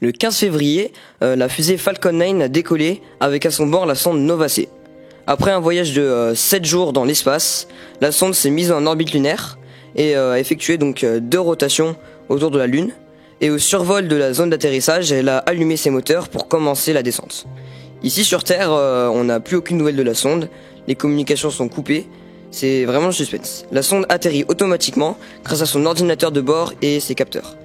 Le 15 février, la fusée Falcon 9 a décollé avec à son bord la sonde Nova-C. Après un voyage de 7 jours dans l'espace, la sonde s'est mise en orbite lunaire et a effectué donc 2 rotations autour de la Lune. Et au survol de la zone d'atterrissage, elle a allumé ses moteurs pour commencer la descente. Ici sur Terre, on n'a plus aucune nouvelle de la sonde, les communications sont coupées, c'est vraiment le suspense. La sonde atterrit automatiquement grâce à son ordinateur de bord et ses capteurs.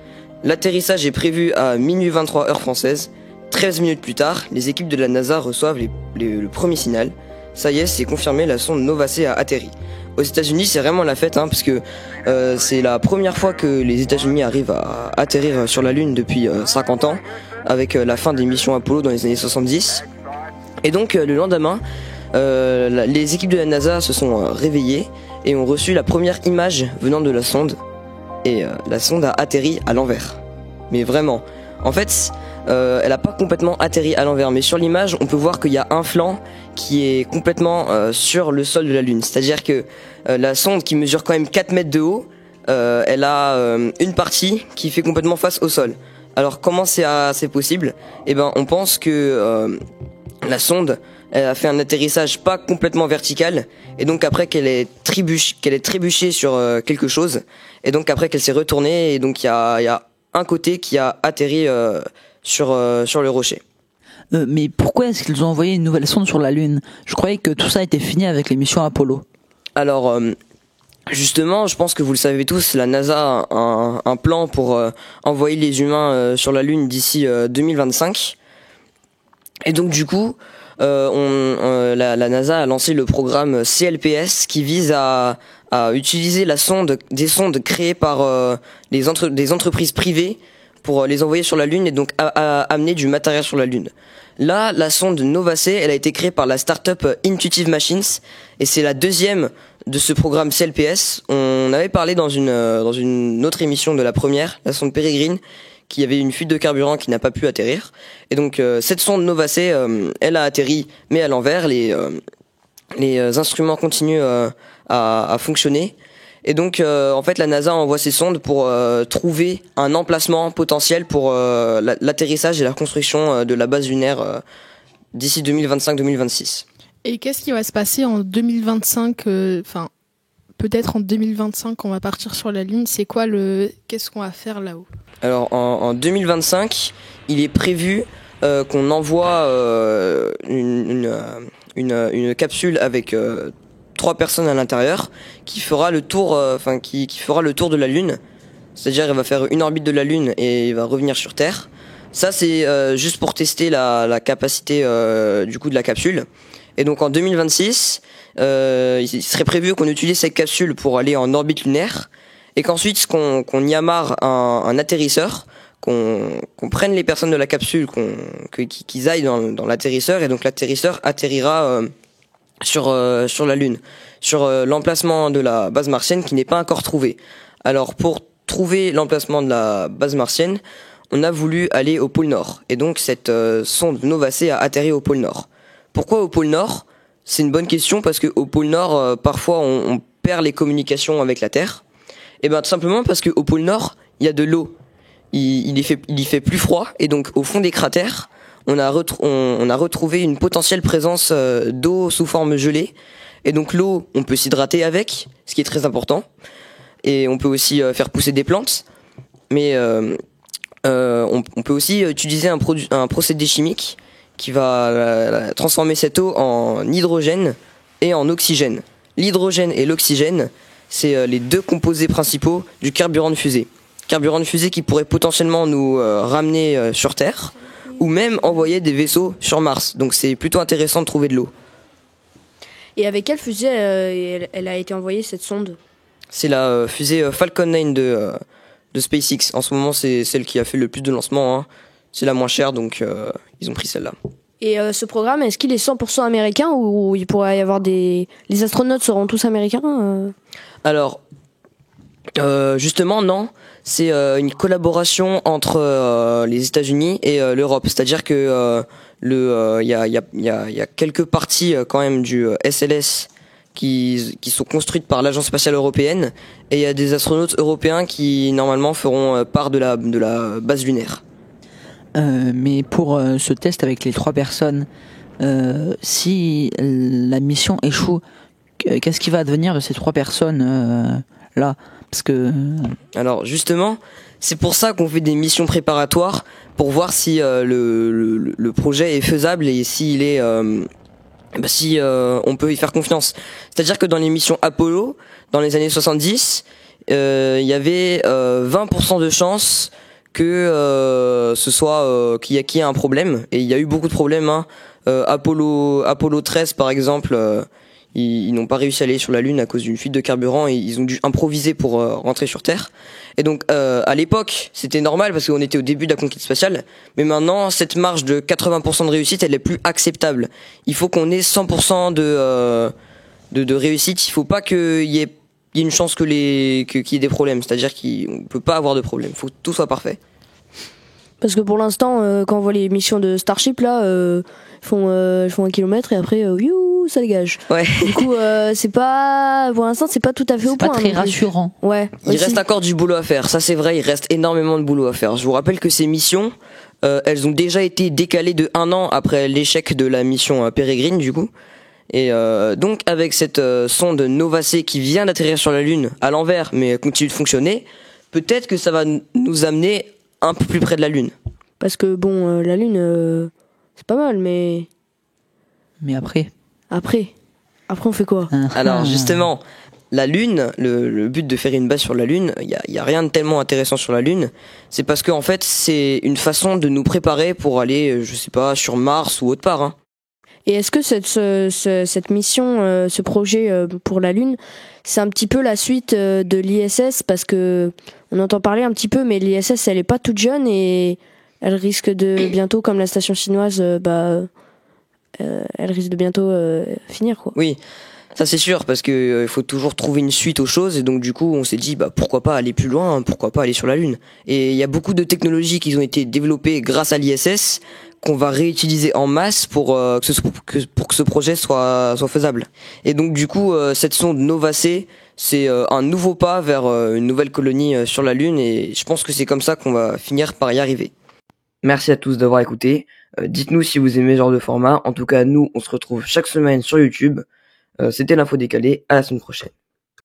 L'atterrissage est prévu à minuit 23 heure française. 13 minutes plus tard, les équipes de la NASA reçoivent le premier signal. Ça y est, c'est confirmé, la sonde Nova-C a atterri. Aux États-Unis, c'est vraiment la fête, parce que c'est la première fois que les États-Unis arrivent à atterrir sur la Lune depuis 50 ans, avec la fin des missions Apollo dans les années 70. Et donc, le lendemain, les équipes de la NASA se sont réveillées et ont reçu la première image venant de la sonde. Et la sonde a atterri à l'envers. Mais vraiment, en fait, elle n'a pas complètement atterri à l'envers, mais sur l'image, on peut voir qu'il y a un flanc qui est complètement sur le sol de la Lune. C'est-à-dire que la sonde, qui mesure quand même 4 mètres de haut, elle a une partie qui fait complètement face au sol. Alors comment c'est possible ? Eh ben, on pense que la sonde, elle a fait un atterrissage pas complètement vertical, et donc après qu'elle est trébuchée sur quelque chose, et donc après qu'elle s'est retournée, et donc il y a un côté qui a atterri sur le rocher. Mais pourquoi est-ce qu'ils ont envoyé une nouvelle sonde sur la Lune ? Je croyais que tout ça était fini avec les missions Apollo. Alors, justement, je pense que vous le savez tous, la NASA a un plan pour envoyer les humains sur la Lune d'ici 2025. Et donc du coup, la NASA a lancé le programme CLPS qui vise à utiliser des sondes créées par des entreprises privées pour les envoyer sur la Lune et donc à amener du matériel sur la Lune. Là, la sonde Nova-C, elle a été créée par la start-up Intuitive Machines et c'est la deuxième de ce programme CLPS. On avait parlé dans une autre émission de la première, la sonde Peregrine, qui avait une fuite de carburant qui n'a pas pu atterrir. Et donc cette sonde Nova-C, elle a atterri mais à l'envers. Les instruments continuent à fonctionner. Et donc en fait la NASA envoie ces sondes pour trouver un emplacement potentiel pour l'atterrissage et la construction de la base lunaire d'ici 2025-2026. Et qu'est-ce qui va se passer en 2025 peut-être en 2025 on va partir sur la Lune. Qu'est-ce qu'on va faire là-haut ? Alors en 2025, il est prévu qu'on envoie une capsule avec 3 personnes à l'intérieur qui fera le tour, qui fera le tour de la Lune. C'est-à-dire, il va faire une orbite de la Lune et il va revenir sur Terre. Ça, c'est juste pour tester la capacité du coup de la capsule. Et donc en 2026, il serait prévu qu'on utilise cette capsule pour aller en orbite lunaire et qu'ensuite qu'on y amarre un atterrisseur, qu'on prenne les personnes de la capsule, qu'ils aillent dans l'atterrisseur et donc l'atterrisseur atterrira sur la Lune, sur l'emplacement de la base martienne qui n'est pas encore trouvé. Alors pour trouver l'emplacement de la base martienne, on a voulu aller au pôle Nord. Et donc cette sonde Nova-C a atterri au pôle Nord. Pourquoi au pôle Nord ? C'est une bonne question parce qu'au pôle Nord, parfois on perd les communications avec la Terre. Et bien tout simplement parce qu'au pôle Nord, il y a de l'eau. Il y fait plus froid et donc au fond des cratères, on a retrouvé une potentielle présence d'eau sous forme gelée. Et donc l'eau, on peut s'hydrater avec, ce qui est très important. Et on peut aussi faire pousser des plantes. Mais on peut aussi utiliser un procédé chimique qui va transformer cette eau en hydrogène et en oxygène. L'hydrogène et l'oxygène, c'est les 2 composés principaux du carburant de fusée. Carburant de fusée qui pourrait potentiellement nous ramener sur Terre ou même envoyer des vaisseaux sur Mars. Donc c'est plutôt intéressant de trouver de l'eau. Et avec quelle fusée elle a été envoyée cette sonde ? C'est la fusée Falcon 9 de SpaceX. En ce moment, c'est celle qui a fait le plus de lancements. C'est la moins chère, donc ils ont pris celle-là. Et ce programme, est-ce qu'il est 100% américain ou il pourrait y avoir les astronautes seront tous américains Alors, justement, non. C'est une collaboration entre les États-Unis et l'Europe. C'est-à-dire que il y a quelques parties quand même du SLS qui sont construites par l'Agence spatiale européenne et il y a des astronautes européens qui normalement feront part de la base lunaire. Mais pour ce test avec les 3 personnes, si la mission échoue, qu'est-ce qui va advenir de ces 3 personnes là? Parce que Alors justement, c'est pour ça qu'on fait des missions préparatoires pour voir si le projet est faisable et s'il est si on peut y faire confiance. C'est-à-dire que dans les missions Apollo, dans les années 70, il y avait 20% de chances que ce soit qu'il y ait un problème, et il y a eu beaucoup de problèmes, hein. Apollo 13 par exemple, ils n'ont pas réussi à aller sur la Lune à cause d'une fuite de carburant et ils ont dû improviser pour rentrer sur Terre. Et donc à l'époque c'était normal parce qu'on était au début de la conquête spatiale, mais maintenant cette marge de 80% de réussite elle est plus acceptable. Il faut qu'on ait 100% de réussite. Il faut pas qu'il y ait une chance qu'il y ait des problèmes, c'est-à-dire qu'on peut pas avoir de problème, il faut que tout soit parfait. Parce que pour l'instant, quand on voit les missions de Starship, là, ils font 1 kilomètre et après, youhou, ça dégage. Ouais. Du coup, c'est pas, pour l'instant, c'est pas tout à fait au c'est pas point. très donc, rassurant. Ouais. Il aussi. reste encore du boulot à faire, ça c'est vrai, il reste énormément de boulot à faire. Je vous rappelle que ces missions, elles ont déjà été décalées de 1 an après l'échec de la mission Peregrine du coup. Et donc avec cette sonde Nova-C qui vient d'atterrir sur la Lune à l'envers mais continue de fonctionner, peut-être que ça va nous amener un peu plus près de la Lune. Parce que bon, la Lune, c'est pas mal, mais Mais après après on fait quoi? Alors justement, la Lune, le but de faire une base sur la Lune, il y a rien de tellement intéressant sur la Lune. C'est parce que en fait, c'est une façon de nous préparer pour aller, je sais pas, sur Mars ou autre part. Hein. Et est-ce que cette mission, ce projet pour la Lune, c'est un petit peu la suite de l'ISS? Parce que on entend parler un petit peu, mais l'ISS, elle est pas toute jeune et elle risque de bientôt, comme la station chinoise, elle risque de bientôt finir, quoi. Oui, ça c'est sûr, parce que il faut toujours trouver une suite aux choses, et donc du coup on s'est dit pourquoi pas aller plus loin, hein, pourquoi pas aller sur la Lune. Et il y a beaucoup de technologies qui ont été développées grâce à l'ISS qu'on va réutiliser en masse pour que ce projet soit faisable. Et donc du coup cette sonde Nova-C, c'est un nouveau pas vers une nouvelle colonie sur la Lune, et je pense que c'est comme ça qu'on va finir par y arriver. Merci à tous d'avoir écouté. Dites-nous si vous aimez ce genre de format. En tout cas, nous, on se retrouve chaque semaine sur YouTube. C'était l'info décalée. À la semaine prochaine.